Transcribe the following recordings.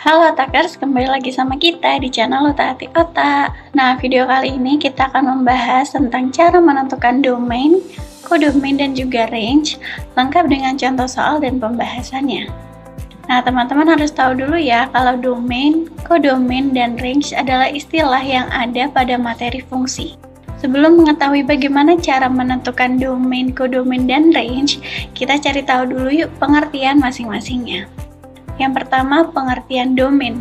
Halo Attackers, kembali lagi sama kita di channel Utak-Atik Otak. Nah, video kali ini kita akan membahas tentang cara menentukan domain, kodomain, dan juga range, lengkap dengan contoh soal dan pembahasannya. Nah, teman-teman harus tahu dulu ya, kalau domain, kodomain, dan range adalah istilah yang ada pada materi fungsi. Sebelum mengetahui bagaimana cara menentukan domain, kodomain, dan range, kita cari tahu dulu yuk pengertian masing-masingnya. Yang pertama, pengertian domain.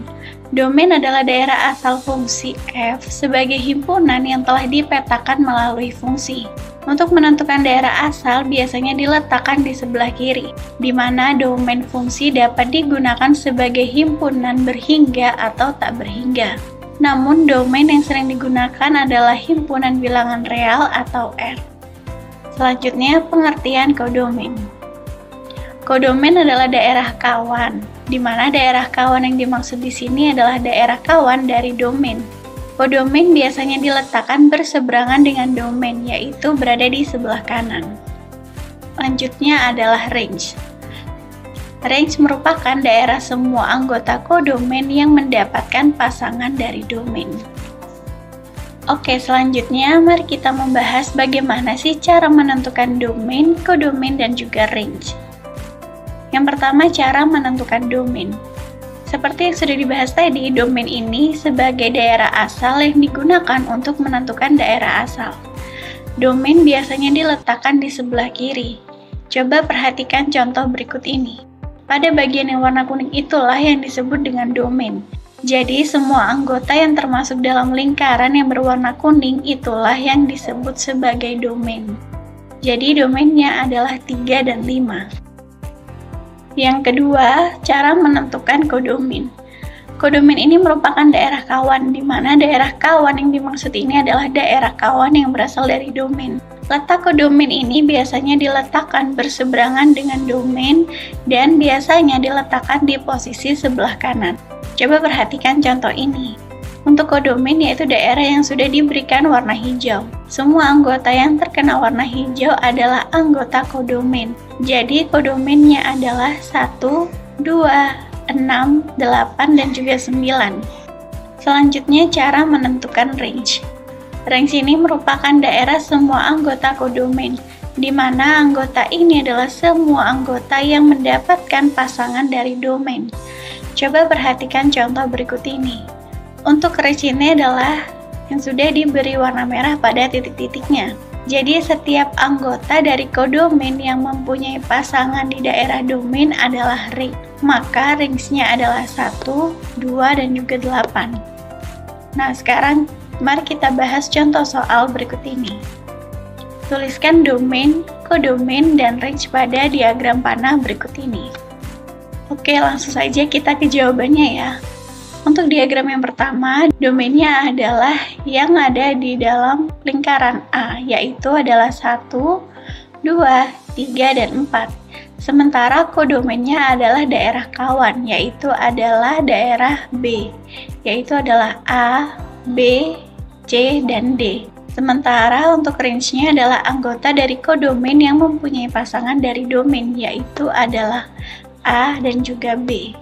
Domain adalah daerah asal fungsi f sebagai himpunan yang telah dipetakan melalui fungsi. Untuk menentukan daerah asal biasanya diletakkan di sebelah kiri, di mana domain fungsi dapat digunakan sebagai himpunan berhingga atau tak berhingga. Namun, domain yang sering digunakan adalah himpunan bilangan real atau R. Selanjutnya, pengertian kodomain. Kodomain adalah daerah kawan, di mana daerah kawan yang dimaksud di sini adalah daerah kawan dari domain. Kodomain biasanya diletakkan berseberangan dengan domain, yaitu berada di sebelah kanan. Selanjutnya adalah range. Range merupakan daerah semua anggota kodomain yang mendapatkan pasangan dari domain. Oke, selanjutnya mari kita membahas bagaimana sih cara menentukan domain, kodomain, dan juga range. Yang pertama, cara menentukan domain. Seperti yang sudah dibahas tadi, domain ini sebagai daerah asal yang digunakan untuk menentukan daerah asal. Domain biasanya diletakkan di sebelah kiri. Coba perhatikan contoh berikut ini. Pada bagian yang warna kuning itulah yang disebut dengan domain. Jadi, semua anggota yang termasuk dalam lingkaran yang berwarna kuning itulah yang disebut sebagai domain. Jadi, domainnya adalah 3 dan 5. Yang kedua, cara menentukan kodomain. Kodomain ini merupakan daerah kawan, di mana daerah kawan yang dimaksud ini adalah daerah kawan yang berasal dari domain. Letak kodomain ini biasanya diletakkan berseberangan dengan domain dan biasanya diletakkan di posisi sebelah kanan. Coba perhatikan contoh ini. Untuk kodomain yaitu daerah yang sudah diberikan warna hijau. Semua anggota yang terkena warna hijau adalah anggota kodomain. Jadi kodomainnya adalah 1, 2, 6, 8, dan juga 9. Selanjutnya cara menentukan range. Range ini merupakan daerah semua anggota kodomain, di mana anggota ini adalah semua anggota yang mendapatkan pasangan dari domain. Coba perhatikan contoh berikut ini. Untuk range ini adalah yang sudah diberi warna merah pada titik-titiknya. Jadi setiap anggota dari kodomain yang mempunyai pasangan di daerah domain adalah ring. Maka range-nya adalah 1, 2, dan juga 8. Nah, sekarang mari kita bahas contoh soal berikut ini. Tuliskan domain, kodomain, dan range pada diagram panah berikut ini. Oke, langsung saja kita ke jawabannya ya. Untuk diagram yang pertama, domainnya adalah yang ada di dalam lingkaran A, yaitu adalah 1, 2, 3, dan 4. Sementara kodomainnya adalah daerah kawan, yaitu adalah daerah B, yaitu adalah A, B, C, dan D. Sementara untuk range-nya adalah anggota dari kodomain yang mempunyai pasangan dari domain, yaitu adalah A dan juga B.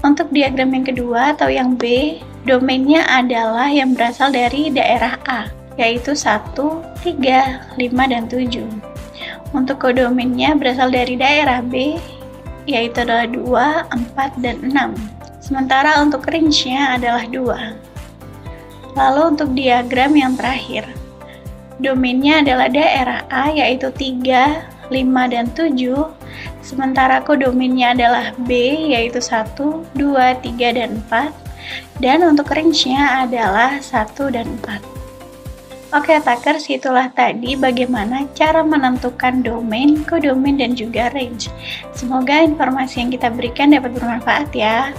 Untuk diagram yang kedua atau yang B, domainnya adalah yang berasal dari daerah A, yaitu 1, 3, 5, dan 7. Untuk kodomainnya berasal dari daerah B, yaitu adalah 2, 4, dan 6. Sementara untuk range-nya adalah 2. Lalu untuk diagram yang terakhir, domainnya adalah daerah A, yaitu 3, 5, dan 7. Sementara kodomainnya adalah B, yaitu 1, 2, 3, dan 4. Dan untuk range-nya adalah 1 dan 4. Oke, Attackers, itulah tadi bagaimana cara menentukan domain, kodomain, dan juga range. Semoga informasi yang kita berikan dapat bermanfaat ya.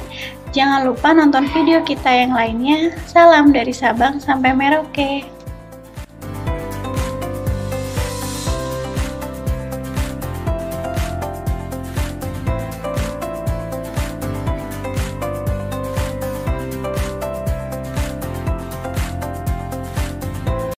Jangan lupa nonton video kita yang lainnya. Salam dari Sabang sampai Merauke.